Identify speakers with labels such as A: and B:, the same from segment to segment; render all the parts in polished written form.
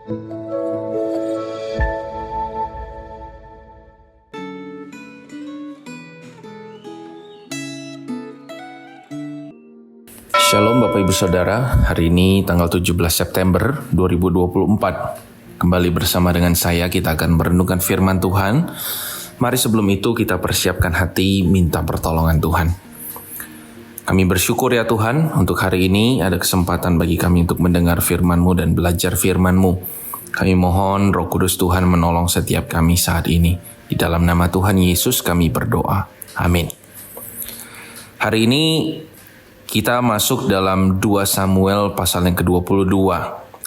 A: Shalom Bapak Ibu Saudara, hari ini tanggal 17 September 2024. Kembali bersama dengan saya, kita akan merenungkan firman Tuhan. Mari sebelum itu kita persiapkan hati minta pertolongan Tuhan. Kami bersyukur ya Tuhan, untuk hari ini ada kesempatan bagi kami untuk mendengar firman-Mu dan belajar firman-Mu. Kami mohon Roh Kudus Tuhan menolong setiap kami saat ini. Di dalam nama Tuhan Yesus kami berdoa. Amin. Hari ini kita masuk dalam 2 Samuel pasal yang ke-22.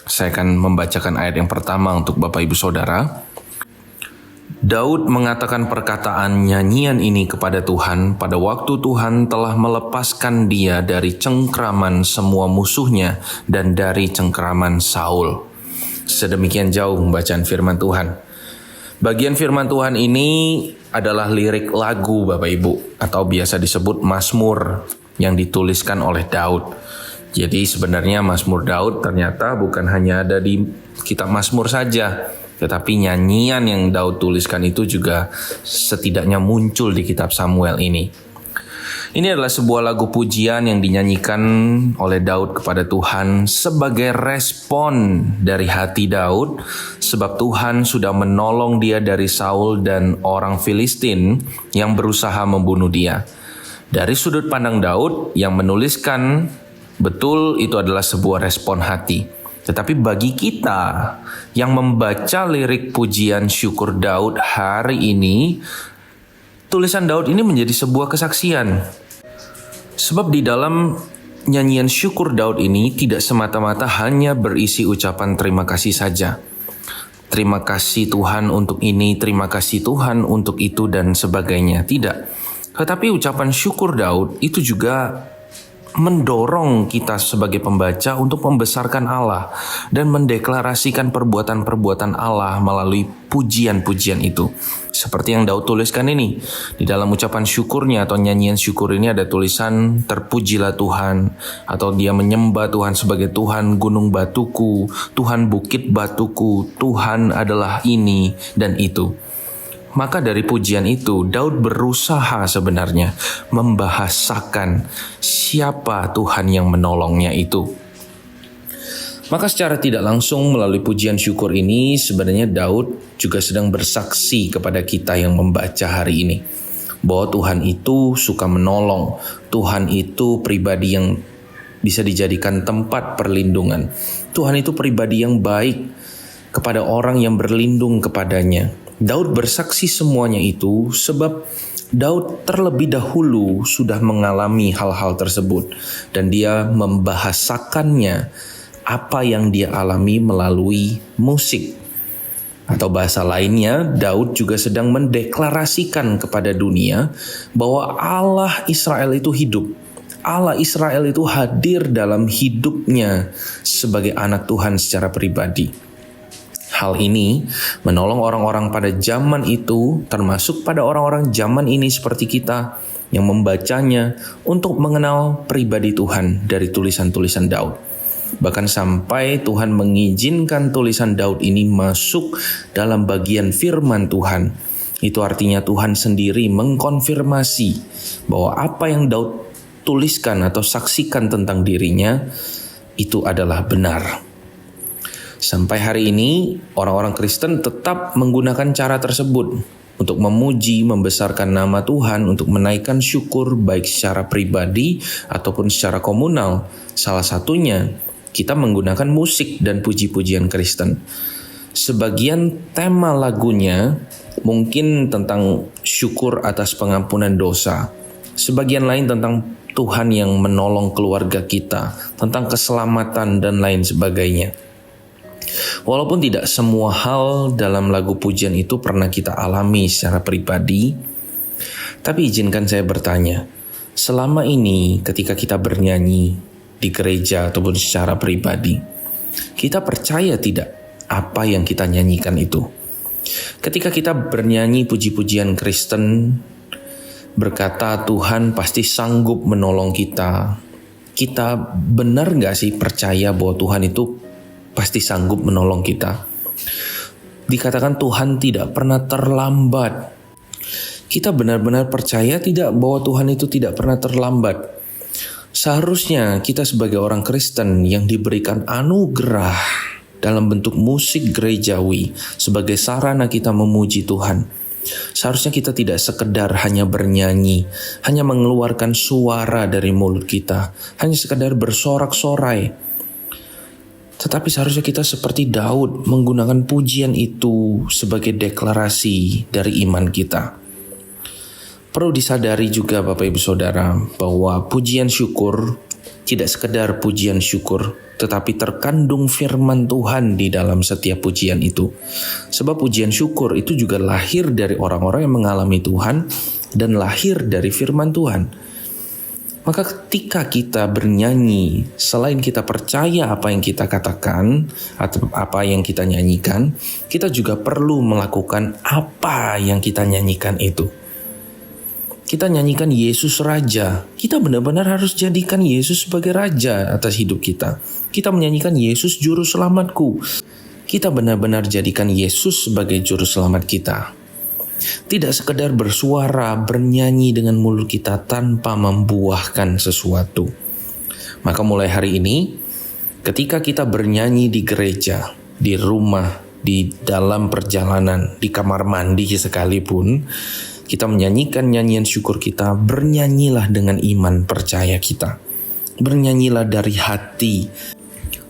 A: Saya akan membacakan ayat yang pertama untuk Bapak Ibu Saudara. Daud mengatakan perkataan nyanyian ini kepada Tuhan pada waktu Tuhan telah melepaskan dia dari cengkraman semua musuhnya dan dari cengkraman Saul. Sedemikian jauh pembacaan firman Tuhan. Bagian firman Tuhan ini adalah lirik lagu Bapak Ibu, atau biasa disebut Mazmur yang dituliskan oleh Daud. Jadi sebenarnya Mazmur Daud ternyata bukan hanya ada di kitab Mazmur saja, tetapi nyanyian yang Daud tuliskan itu juga setidaknya muncul di kitab Samuel ini. Ini adalah sebuah lagu pujian yang dinyanyikan oleh Daud kepada Tuhan sebagai respon dari hati Daud, sebab Tuhan sudah menolong dia dari Saul dan orang Filistin yang berusaha membunuh dia. Dari sudut pandang Daud yang menuliskan, betul itu adalah sebuah respon hati. Tetapi bagi kita yang membaca lirik pujian syukur Daud hari ini, tulisan Daud ini menjadi sebuah kesaksian. Sebab di dalam nyanyian syukur Daud ini tidak semata-mata hanya berisi ucapan terima kasih saja. Terima kasih Tuhan untuk ini, terima kasih Tuhan untuk itu dan sebagainya. Tidak. Tetapi ucapan syukur Daud itu juga mendorong kita sebagai pembaca untuk membesarkan Allah dan mendeklarasikan perbuatan-perbuatan Allah melalui pujian-pujian itu. Seperti yang Daud tuliskan ini. Di dalam ucapan syukurnya atau nyanyian syukur ini ada tulisan terpujilah Tuhan, atau dia menyembah Tuhan sebagai Tuhan gunung batuku, Tuhan bukit batuku, Tuhan adalah ini dan itu. Maka dari pujian itu, Daud berusaha sebenarnya membahasakan siapa Tuhan yang menolongnya itu. Maka secara tidak langsung melalui pujian syukur ini, sebenarnya Daud juga sedang bersaksi kepada kita yang membaca hari ini, bahwa Tuhan itu suka menolong, Tuhan itu pribadi yang bisa dijadikan tempat perlindungan. Tuhan itu pribadi yang baik kepada orang yang berlindung kepadanya. Daud bersaksi semuanya itu sebab Daud terlebih dahulu sudah mengalami hal-hal tersebut dan dia membahasakannya apa yang dia alami melalui musik. Atau bahasa lainnya, Daud juga sedang mendeklarasikan kepada dunia bahwa Allah Israel itu hidup. Allah Israel itu hadir dalam hidupnya sebagai anak Tuhan secara pribadi. Hal ini menolong orang-orang pada zaman itu, termasuk pada orang-orang zaman ini seperti kita, yang membacanya untuk mengenal pribadi Tuhan dari tulisan-tulisan Daud. Bahkan sampai Tuhan mengizinkan tulisan Daud ini masuk dalam bagian firman Tuhan. Itu artinya Tuhan sendiri mengkonfirmasi bahwa apa yang Daud tuliskan atau saksikan tentang dirinya itu adalah benar. Sampai hari ini, orang-orang Kristen tetap menggunakan cara tersebut untuk memuji, membesarkan nama Tuhan, untuk menaikkan syukur baik secara pribadi ataupun secara komunal. Salah satunya, kita menggunakan musik dan puji-pujian Kristen. Sebagian tema lagunya mungkin tentang syukur atas pengampunan dosa. Sebagian lain tentang Tuhan yang menolong keluarga kita, tentang keselamatan dan lain sebagainya. Walaupun tidak semua hal dalam lagu pujian itu pernah kita alami secara pribadi, tapi izinkan saya bertanya, selama ini ketika kita bernyanyi di gereja ataupun secara pribadi, kita percaya tidak apa yang kita nyanyikan itu? Ketika kita bernyanyi puji-pujian Kristen, berkata Tuhan pasti sanggup menolong kita, kita benar gak sih percaya bahwa Tuhan itu pasti sanggup menolong kita. Dikatakan Tuhan tidak pernah terlambat. Kita benar-benar percaya tidak bahwa Tuhan itu tidak pernah terlambat. Seharusnya kita sebagai orang Kristen yang diberikan anugerah dalam bentuk musik gerejawi sebagai sarana kita memuji Tuhan. Seharusnya kita tidak sekedar hanya bernyanyi, hanya mengeluarkan suara dari mulut kita, hanya sekedar bersorak-sorai. Tetapi seharusnya kita seperti Daud menggunakan pujian itu sebagai deklarasi dari iman kita. Perlu disadari juga Bapak Ibu Saudara bahwa pujian syukur tidak sekedar pujian syukur, tetapi terkandung firman Tuhan di dalam setiap pujian itu. Sebab pujian syukur itu juga lahir dari orang-orang yang mengalami Tuhan dan lahir dari firman Tuhan. Maka ketika kita bernyanyi, selain kita percaya apa yang kita katakan atau apa yang kita nyanyikan, kita juga perlu melakukan apa yang kita nyanyikan itu. Kita nyanyikan Yesus Raja. Kita benar-benar harus jadikan Yesus sebagai Raja atas hidup kita. Kita menyanyikan Yesus Juru Selamatku. Kita benar-benar jadikan Yesus sebagai Juru Selamat kita. Tidak sekedar bersuara, bernyanyi dengan mulut kita tanpa membuahkan sesuatu. Maka mulai hari ini, ketika kita bernyanyi di gereja, di rumah, di dalam perjalanan, di kamar mandi sekalipun, kita menyanyikan nyanyian syukur kita, bernyanyilah dengan iman percaya kita. Bernyanyilah dari hati,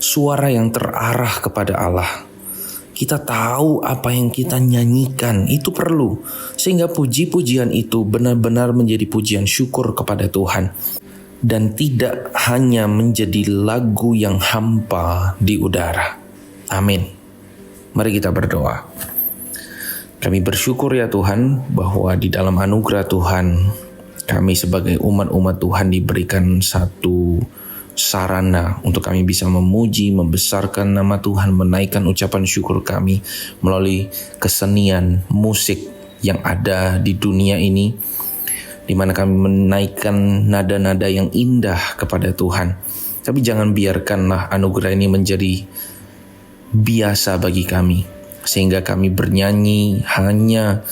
A: suara yang terarah kepada Allah. Kita tahu apa yang kita nyanyikan, itu perlu. Sehingga puji-pujian itu benar-benar menjadi pujian syukur kepada Tuhan. Dan tidak hanya menjadi lagu yang hampa di udara. Amin. Mari kita berdoa. Kami bersyukur ya Tuhan bahwa di dalam anugerah Tuhan kami sebagai umat-umat Tuhan diberikan satu sarana untuk kami bisa memuji, membesarkan nama Tuhan, menaikkan ucapan syukur kami melalui kesenian musik yang ada di dunia ini, di mana kami menaikkan nada-nada yang indah kepada Tuhan. Tapi jangan biarkanlah anugerah ini menjadi biasa bagi kami, sehingga kami bernyanyi hanya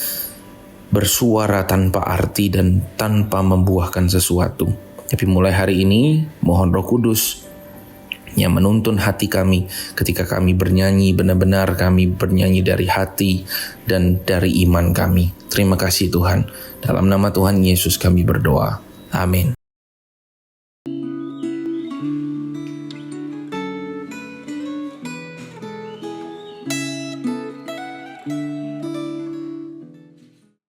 A: bersuara tanpa arti dan tanpa membuahkan sesuatu. Tapi mulai hari ini, mohon Roh Kudus yang menuntun hati kami ketika kami bernyanyi, benar-benar kami bernyanyi dari hati dan dari iman kami. Terima kasih Tuhan. Dalam nama Tuhan Yesus kami berdoa. Amin.